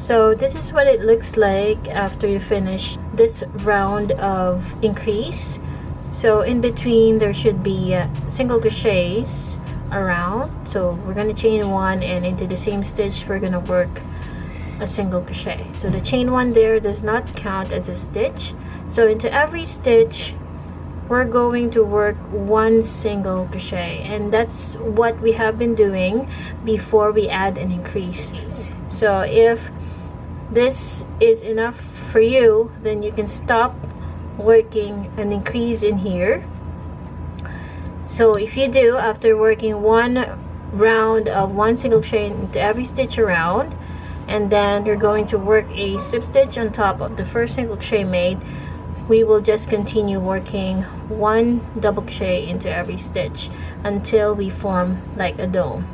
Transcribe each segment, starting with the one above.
So this is what it looks like after you finish this round of increase. So in between there should be single crochets around. So we're going to chain one, and into the same stitch we're going to work a single crochet. So the chain one there does not count as a stitch. So into every stitch we're going to work one single crochet, and that's what we have been doing before we add an increase. So if this is enough for you, then you can stop working an increase in here. So if you do, after working one round of one single crochet into every stitch around, and then you're going to work a slip stitch on top of the first single crochet made, we will just continue working one double crochet into every stitch until we form like a dome.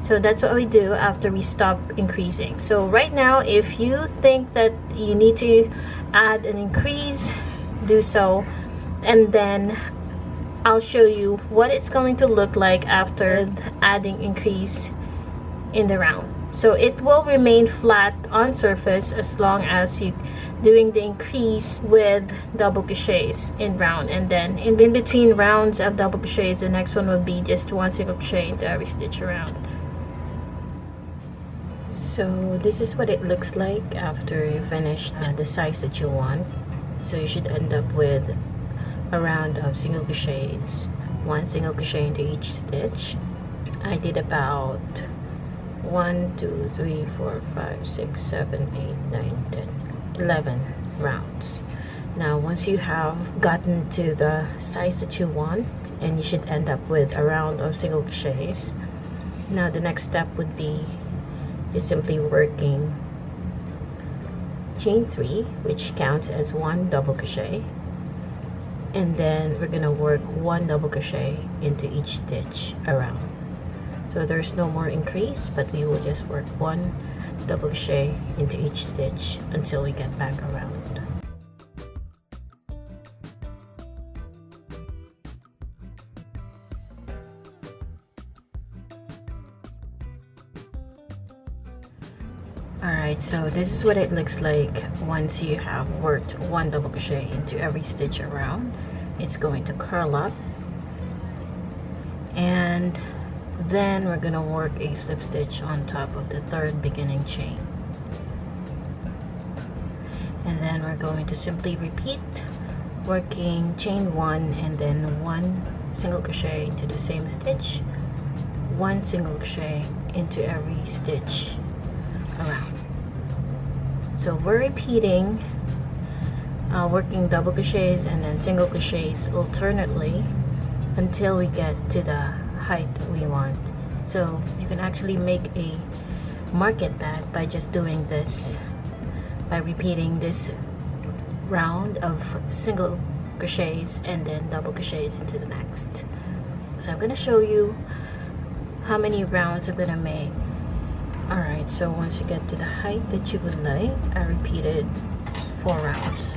So that's what we do after we stop increasing. So right now, if you think that you need to add an increase, do so, and then I'll show you what it's going to look like after adding increase in the round. So it will remain flat on surface as long as you doing the increase with double crochets in round, and then in between rounds of double crochets, the next one will be just one single crochet into every stitch around. So this is what it looks like after you finish the size that you want. So you should end up with a round of single crochets, one single crochet into each stitch. I did about 1, 2, 3, 4, 5, 6, 7, 8, 9, 10, 11 rounds. Now once you have gotten to the size that you want, and you should end up with a round of single crochets, now the next step would be just simply working chain 3, which counts as one double crochet, and then we're gonna work one double crochet into each stitch around. So there's no more increase, but we will just work one double crochet into each stitch until we get back around. Alright, so this is what it looks like once you have worked one double crochet into every stitch around. It's going to curl up, and then we're gonna work a slip stitch on top of the third beginning chain, and then we're going to simply repeat working chain 1 and then one single crochet into the same stitch, one single crochet into every stitch around. So we're repeating working double crochets and then single crochets alternately until we get to the height we want. So you can actually make a market bag by just doing this, by repeating this round of single crochets and then double crochets into the next. So I'm going to show you how many rounds I'm going to make. Alright, so once you get to the height that you would like, I repeated 4 rounds.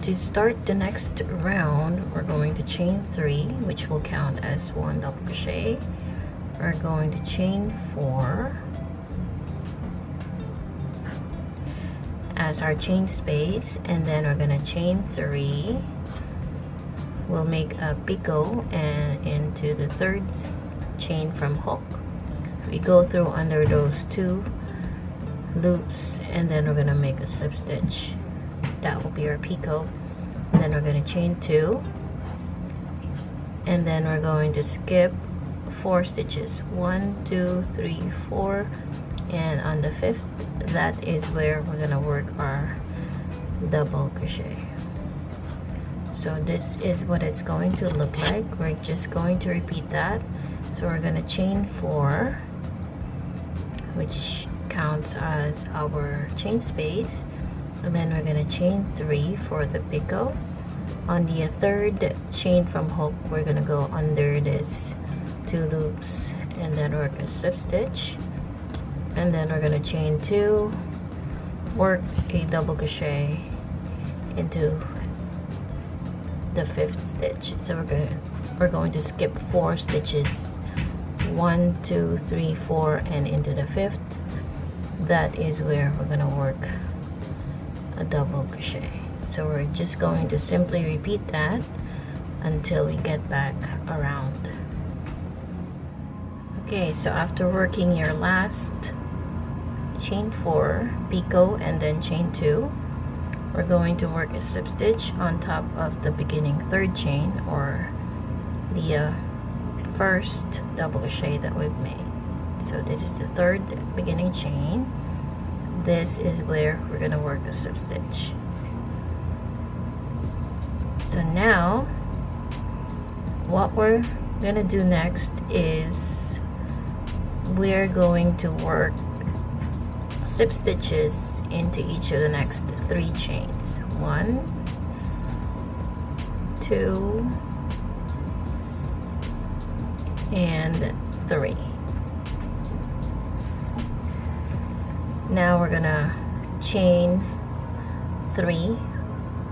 To start the next round, we're going to chain 3, which will count as one double crochet. We're going to chain 4 as our chain space, and then we're going to chain 3. We'll make a picot and into the third chain from hook. We go through under those 2 loops, and then we're going to make a slip stitch. That will be our picot. And then we're going to chain 2, and then we're going to skip 4 stitches, 1, 2, 3, 4, and on the 5th, that is where we're going to work our double crochet. So this is what it's going to look like. We're just going to repeat that. So we're going to chain 4, which counts as our chain space, and then we're going to chain 3 for the picot. On the third chain from hook, we're going to go under this 2 loops and then work a slip stitch, and then we're going to chain 2, work a double crochet into the 5th stitch. So we're going to skip 4 stitches, 1, 2, 3, 4, and into the 5th, that is where we're gonna work a double crochet. So we're just going to simply repeat that until we get back around. Okay, so after working your last chain 4, picot, and then chain 2, we're going to work a slip stitch on top of the beginning 3rd chain, or the first double crochet that we've made. So this is the 3rd beginning chain. This is where we're gonna work a slip stitch. So now what we're gonna do next is we're going to work slip stitches into each of the next 3 chains. 1, 2, and 3. Now we're gonna chain 3,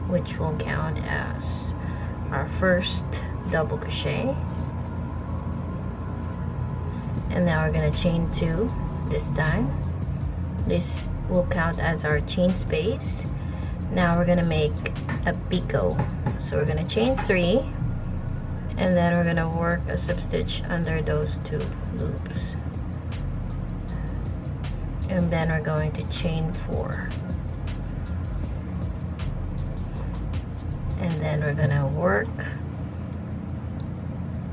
which will count as our first double crochet, and now we're gonna chain 2 this time. This will count as our chain space. Now we're gonna make a picot. So we're gonna chain 3, and then we're gonna work a slip stitch under those 2 loops, and then we're going to chain 4, and then we're gonna work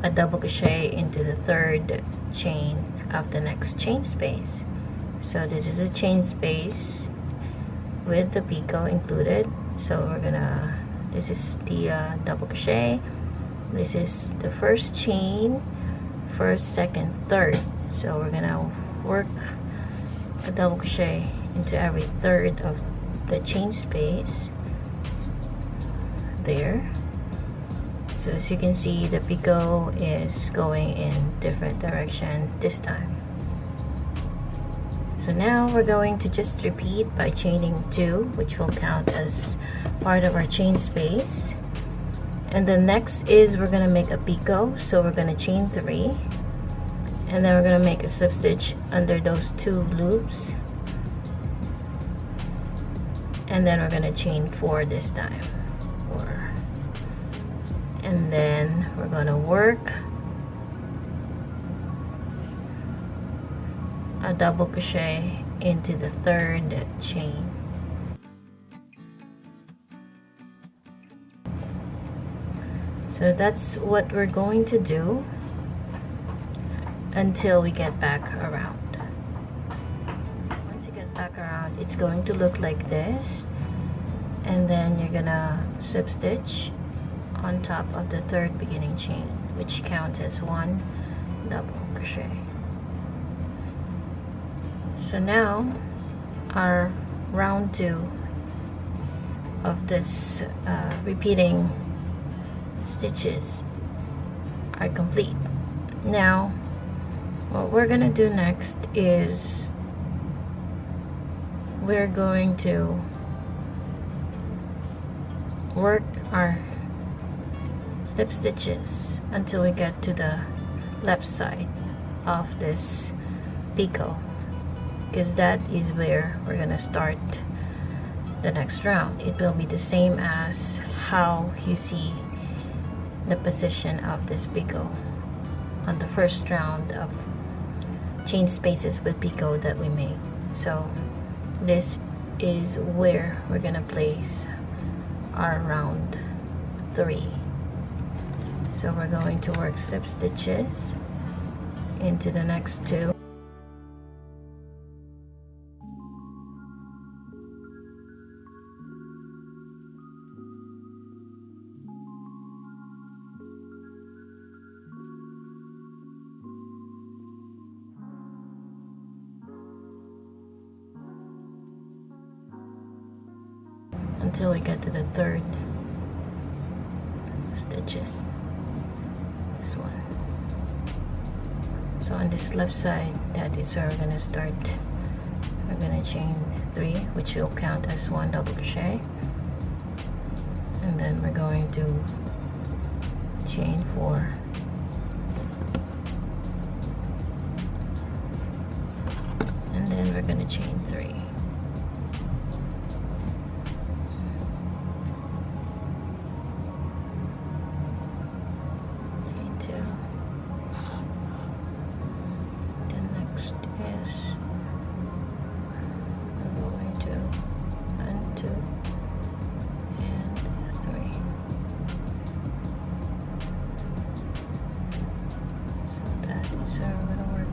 a double crochet into the 3rd chain of the next chain space. So this is a chain space with the picot included. So we're gonna, this is the double crochet, this is the 1st chain, 1st, 2nd, 3rd. So we're gonna work a double crochet into every 3rd of the chain space there. So as you can see, the picot is going in different direction this time. So now we're going to just repeat by chaining 2, which will count as part of our chain space. And the next is we're gonna make a picot. So we're gonna chain 3, and then we're gonna make a slip stitch under those 2 loops, and then we're gonna chain 4 this time. 4. And then we're gonna work a double crochet into the 3rd chain. So that's what we're going to do until we get back around. Once you get back around, it's going to look like this, and then you're gonna slip stitch on top of the 3rd beginning chain, which counts as 1 double crochet. So now our round 2 of this repeating stitches are complete. Now what we're gonna do next is we're going to work our slip stitches until we get to the left side of this picot, because that is where we're gonna start the next round. It will be the same as how you see the position of this picot on the first round of chain spaces with picot that we made. So this is where we're gonna place our round 3. So we're going to work slip stitches into the next 2. Until we get to the 3rd stitches, this one. So on this left side, that is where we're gonna start. We're gonna chain 3, which will count as 1 double crochet, and then we're going to chain 4, going to chain 3. Chain 2. The next is we're going to 1, 2, and 3. So that is how we're going to work.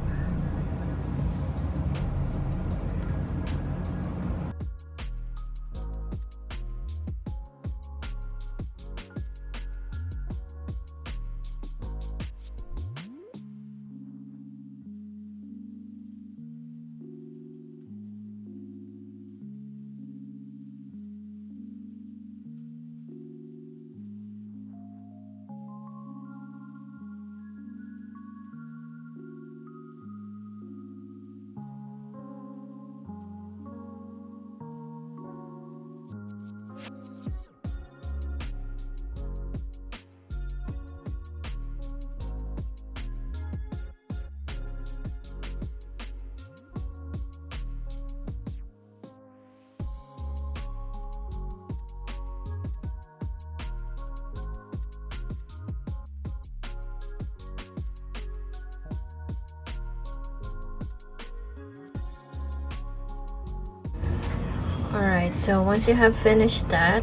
Alright, so once you have finished that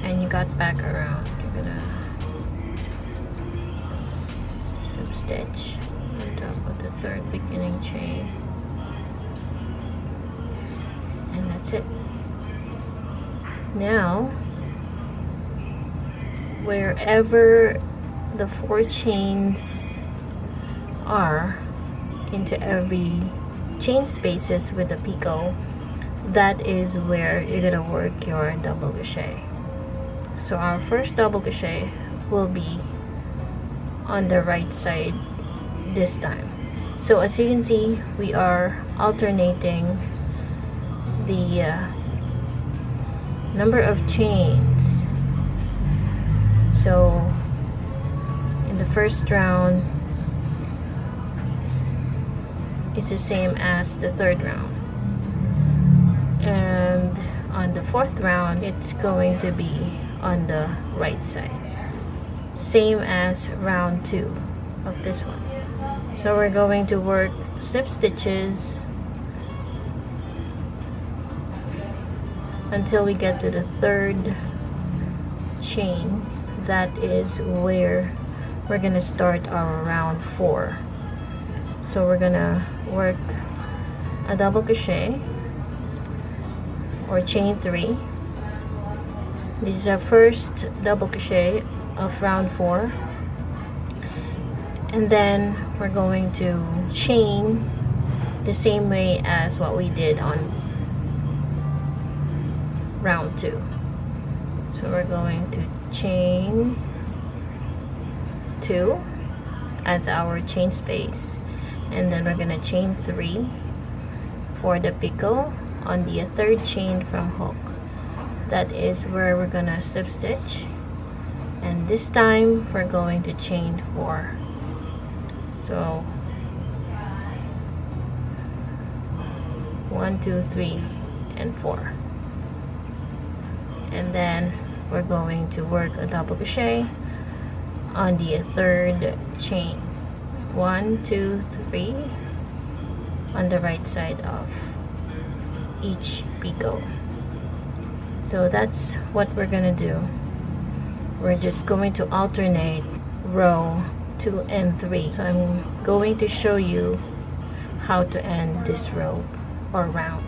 and you got back around, you're gonna slip stitch on top of the 3rd beginning chain, and that's it. Now, wherever the 4 chains are into every chain spaces with the picot, that is where you're gonna work your double crochet. So our first double crochet will be on the right side this time. So as you can see, we are alternating the number of chains. So in the first round, it's the same as the 3rd round. And on the 4th round, it's going to be on the right side, same as round 2 of this one. So we're going to work slip stitches until we get to the 3rd chain. That is where we're gonna start our round 4. So we're gonna work a double crochet or chain 3. This is our first double crochet of round 4, and then we're going to chain the same way as what we did on round 2. So we're going to chain 2 as our chain space, and then we're gonna chain 3 for the picot on the 3rd chain from hook. That is where we're gonna slip stitch, and this time we're going to chain 4. So 1, 2, 3, and 4, and then we're going to work a double crochet on the 3rd chain. 1, 2, 3 on the right side of each picot. So that's what we're gonna do. We're just going to alternate row 2 and 3. So I'm going to show you how to end this row or round.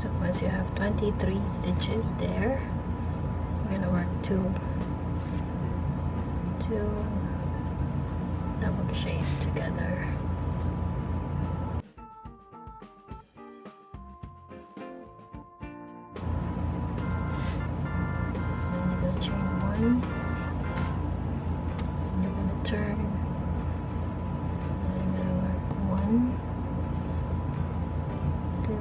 So once you have 23 stitches there, we're gonna work two double crochets together. Then you're gonna chain one, and you're gonna turn, and you're gonna work one, two,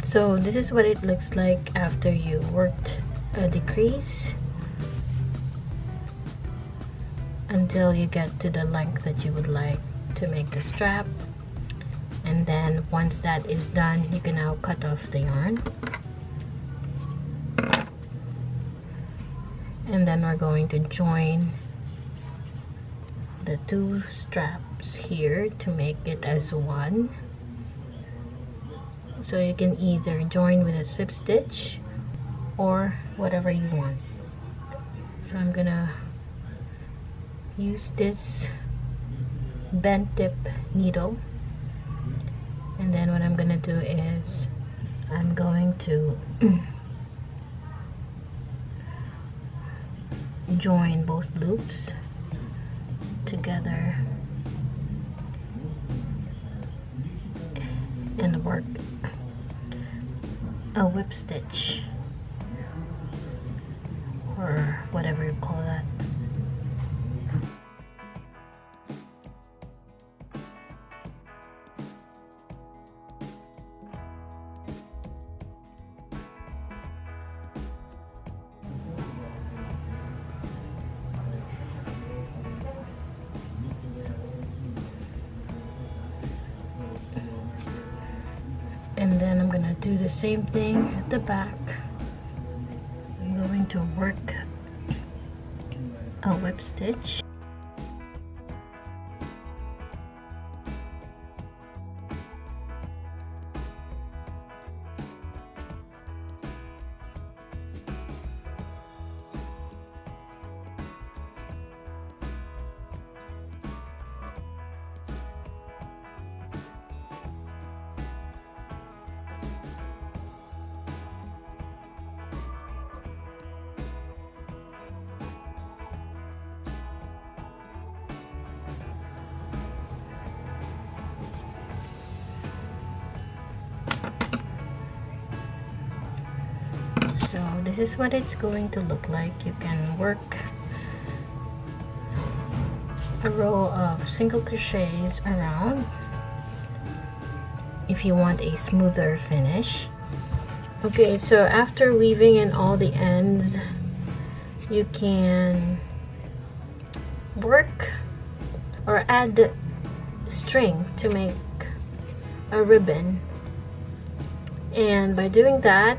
so this is what it looks like after you worked a decrease until you get to the length that you would like to make the strap. And then once that is done, you can now cut off the yarn, and then we're going to join the two straps here to make it as one. So you can either join with a slip stitch or whatever you want. So I'm gonna use this bent tip needle, and then what I'm gonna do is I'm going to join both loops together and work a whip stitch, or whatever you call that. And then I'm gonna do the same thing at the back. I'm going to work a whip stitch, this is what it's going to look like. You can work a row of single crochets around if you want a smoother finish. Okay, so after weaving in all the ends, you can work or add string to make a ribbon, and by doing that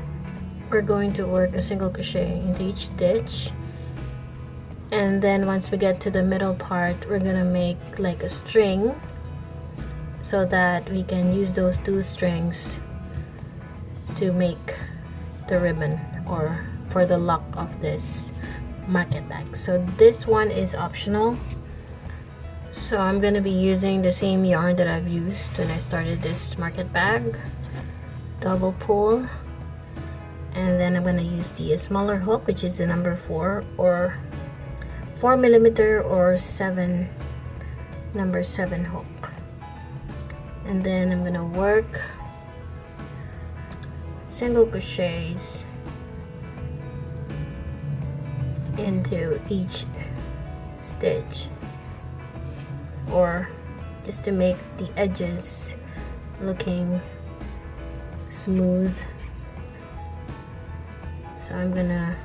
we're going to work a single crochet into each stitch, and then once we get to the middle part we're gonna make like a string so that we can use those two strings to make the ribbon or for the lock of this market bag. So this one is optional. So I'm going to be using the same yarn that I've used when I started this market bag, double pull, and then I'm going to use the smaller hook, which is the number 4 or 4mm or number 7 hook, and then I'm going to work single crochets into each stitch, or just to make the edges looking smooth. So I'm gonna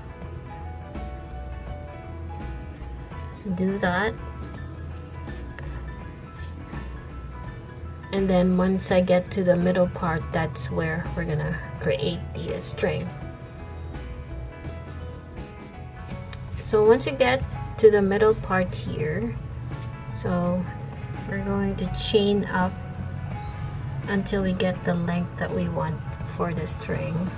do that, and then once I get to the middle part, that's where we're gonna create the string. So once you get to the middle part here, so we're going to chain up until we get the length that we want for the string.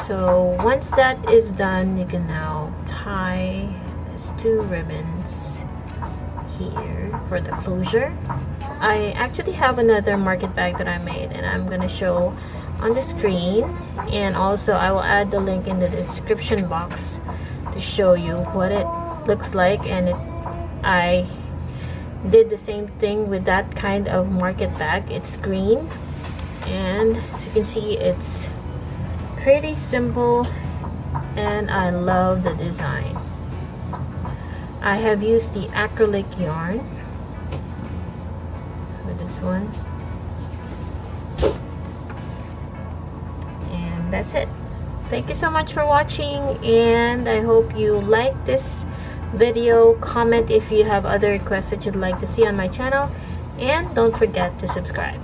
So once that is done, you can now tie these 2 ribbons here for the closure. I actually have another market bag that I made, and I'm gonna show on the screen, and also I will add the link in the description box to show you what it looks like. And I did the same thing with that kind of market bag. It's green, and as you can see, it's pretty simple, and I love the design. I have used the acrylic yarn for this one, and that's it. Thank you so much for watching, and I hope you like this video. Comment if you have other requests that you'd like to see on my channel, and don't forget to subscribe.